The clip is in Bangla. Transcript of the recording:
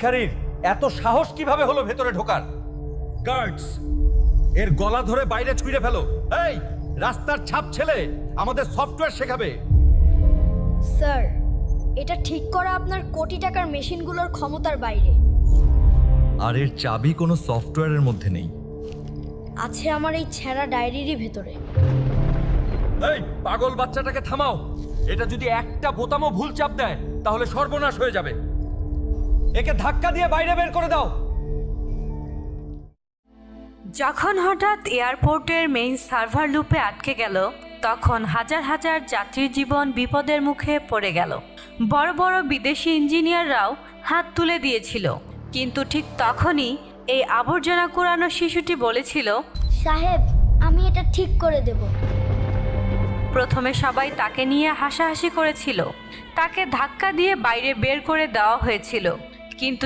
ভিখারির এত সাহস কিভাবে হলো ভেতরে ঢোকার? গার্ডস, এর গলা ধরে বাইরে ছুঁড়ে ফেলো। এই রাস্তার ছাপ ছেলে আমাদের সফটওয়্যার শেখাবে। স্যার, এটা ঠিক করা আপনার কোটি টাকার মেশিনগুলোর ক্ষমতার বাইরে। আর এর চাবি কোনো সফটওয়্যারের মধ্যে নেই, আছে আমার এই ছেঁড়া ডায়েরিরই ভেতরে। এই পাগল বাচ্চাটাকে থামাও। এটা যদি একটা বোতামও ভুল চাপ দেয় তাহলে সর্বনাশ হয়ে যাবে। একে ধাক্কা দিয়ে বাইরে বের করে দাও। যখন হঠাৎ এয়ারপোর্টের মেইন সার্ভার লুপে আটকে গেল, তখন হাজার হাজার যাত্রীর জীবন বিপদের মুখে পড়ে গেল। বড় বড় বিদেশি ইঞ্জিনিয়াররাও হাত তুলে দিয়েছিল, কিন্তু ঠিক তখনই এই আবর্জনা কুড়ানো শিশুটি বলেছিল, সাহেব, আমি এটা ঠিক করে দেব। প্রথমে সবাই তাকে নিয়ে হাসাহাসি করেছিল, তাকে ধাক্কা দিয়ে বাইরে বের করে দেওয়া হয়েছিল, কিন্তু